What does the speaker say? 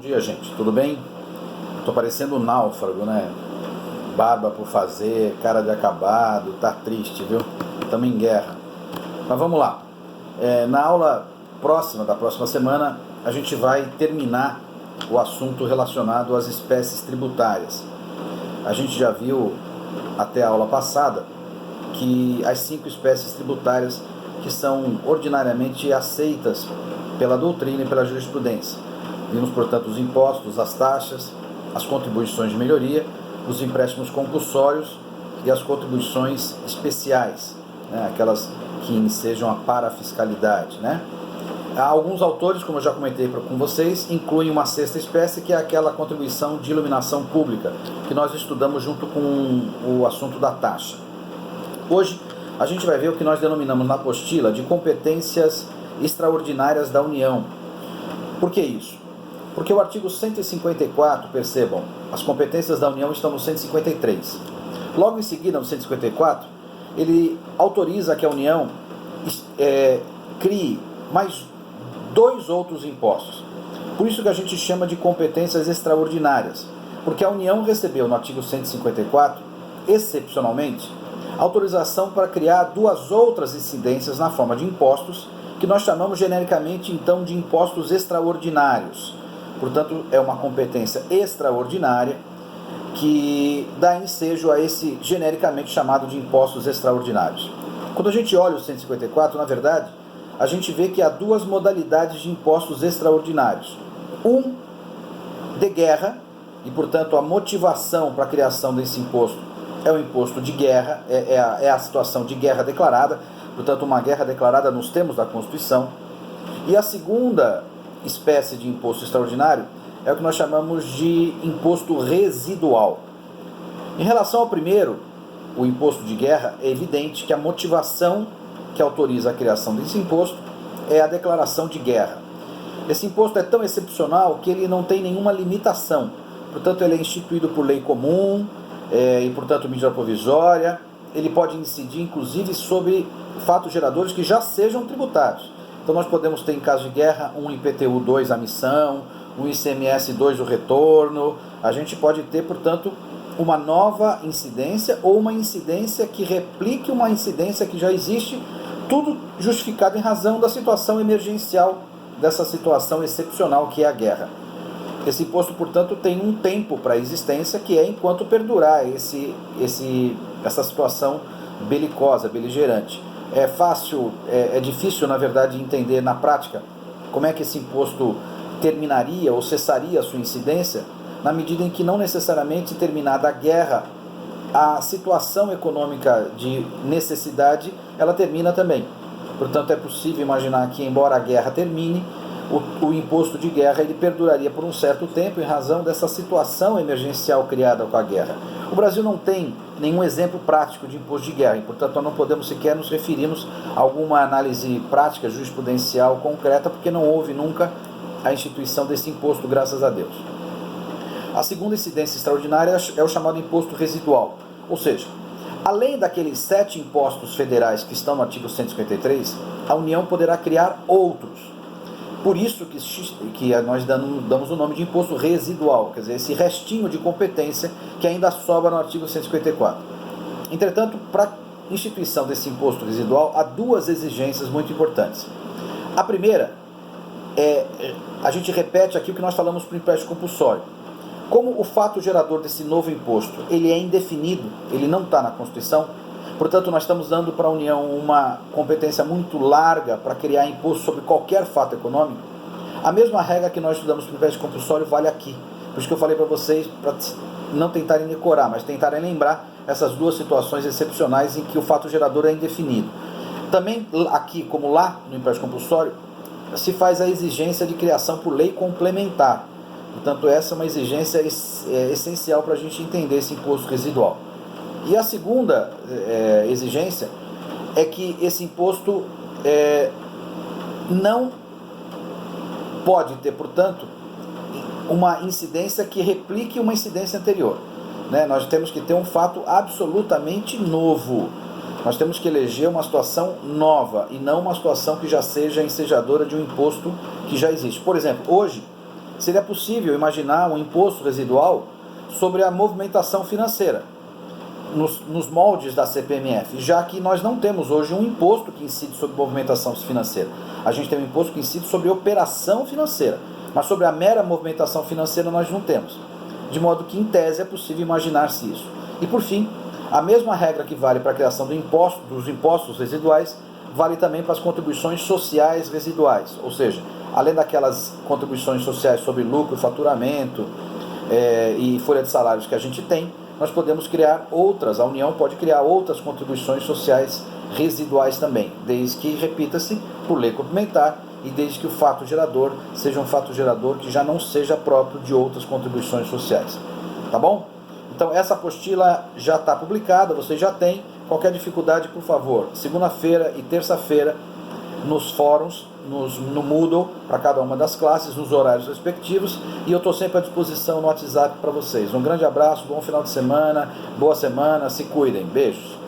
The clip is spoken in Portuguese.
Dia, gente, tudo bem? Tô parecendo um náufrago, né? Barba por fazer, cara de acabado, tá triste, viu? Estamos em guerra. Mas vamos lá. Na aula da próxima semana, a gente vai terminar o assunto relacionado às espécies tributárias. A gente já viu até a aula passada que as 5 espécies tributárias que são ordinariamente aceitas pela doutrina e pela jurisprudência. Vimos, portanto, os impostos, as taxas, as contribuições de melhoria, os empréstimos compulsórios e as contribuições especiais, né? Aquelas que ensejam a parafiscalidade, né? Alguns autores, como eu já comentei com vocês, incluem uma 6ª espécie, que é aquela contribuição de iluminação pública, que nós estudamos junto com o assunto da taxa. Hoje, a gente vai ver o que nós denominamos na apostila de competências extraordinárias da União. Por que isso? Porque o artigo 154, percebam, as competências da União estão no 153. Logo em seguida, no 154, ele autoriza que a União crie mais 2 outros impostos. Por isso que a gente chama de competências extraordinárias. Porque a União recebeu, no artigo 154, excepcionalmente, autorização para criar 2 outras incidências na forma de impostos, que nós chamamos genericamente, então, de impostos extraordinários. Portanto, é uma competência extraordinária que dá ensejo a esse genericamente chamado de impostos extraordinários. Quando a gente olha o 154, na verdade, a gente vê que há 2 modalidades de impostos extraordinários. Um de guerra, e portanto a motivação para a criação desse imposto é o imposto de guerra, é a situação de guerra declarada, portanto uma guerra declarada nos termos da Constituição. E a segunda espécie de imposto extraordinário é o que nós chamamos de imposto residual. Em relação ao primeiro, o imposto de guerra, é evidente que a motivação que autoriza a criação desse imposto é a declaração de guerra. Esse imposto é tão excepcional que ele não tem nenhuma limitação, portanto ele é instituído por lei comum e portanto medida provisória. Ele pode incidir inclusive sobre fatos geradores que já sejam tributários. Então nós podemos ter, em caso de guerra, um IPTU 2 a missão, um ICMS 2 o retorno. A gente pode ter, portanto, uma nova incidência ou uma incidência que replique uma incidência que já existe, tudo justificado em razão da situação emergencial, dessa situação excepcional que é a guerra. Esse imposto, portanto, tem um tempo para a existência, que é enquanto perdurar essa situação belicosa, beligerante. É difícil, na verdade, entender na prática como é que esse imposto terminaria ou cessaria a sua incidência, na medida em que não necessariamente terminada a guerra, a situação econômica de necessidade, ela termina também. Portanto, é possível imaginar que, embora a guerra termine, o imposto de guerra ele perduraria por um certo tempo em razão dessa situação emergencial criada com a guerra. O Brasil não tem nenhum exemplo prático de imposto de guerra, e, portanto, nós não podemos sequer nos referirmos a alguma análise prática, jurisprudencial, concreta, porque não houve nunca a instituição desse imposto, graças a Deus. A segunda incidência extraordinária é o chamado imposto residual, ou seja, além daqueles 7 impostos federais que estão no artigo 153, a União poderá criar outros. Por isso que nós damos o nome de imposto residual, quer dizer, esse restinho de competência que ainda sobra no artigo 154. Entretanto, para a instituição desse imposto residual, há 2 exigências muito importantes. A primeira a gente repete aqui o que nós falamos para o empréstimo compulsório. Como o fato gerador desse novo imposto ele é indefinido, ele não está na Constituição, portanto nós estamos dando para a União uma competência muito larga para criar imposto sobre qualquer fato econômico. A mesma regra que nós estudamos para o empréstimo compulsório vale aqui. Por isso que eu falei para vocês, para não tentarem decorar, mas tentarem lembrar essas 2 situações excepcionais em que o fato gerador é indefinido. Também aqui, como lá no empréstimo compulsório, se faz a exigência de criação por lei complementar. Portanto, essa é uma exigência essencial para a gente entender esse imposto residual. E a segunda exigência é que esse imposto não pode ter, portanto, uma incidência que replique uma incidência anterior. Nós temos que ter um fato absolutamente novo. Nós temos que eleger uma situação nova e não uma situação que já seja ensejadora de um imposto que já existe. Por exemplo, hoje seria possível imaginar um imposto residual sobre a movimentação financeira, nos moldes da CPMF, já que nós não temos hoje um imposto que incide sobre movimentação financeira. A gente tem um imposto que incide sobre operação financeira, mas sobre a mera movimentação financeira nós não temos. De modo que, em tese, é possível imaginar-se isso. E, por fim, a mesma regra que vale para a criação dos impostos residuais vale também para as contribuições sociais residuais, ou seja, além daquelas contribuições sociais sobre lucro, faturamento e folha de salários que a gente tem, nós podemos criar outras, a União pode criar outras contribuições sociais residuais também, desde que, repita-se, por lei complementar, e desde que o fato gerador seja um fato gerador que já não seja próprio de outras contribuições sociais. Tá bom? Então essa apostila já está publicada, você já tem. Qualquer dificuldade, por favor, segunda-feira e terça-feira, nos fóruns, no Moodle, para cada uma das classes, nos horários respectivos, e eu estou sempre à disposição no WhatsApp para vocês. Um grande abraço, bom final de semana, boa semana, se cuidem, beijos.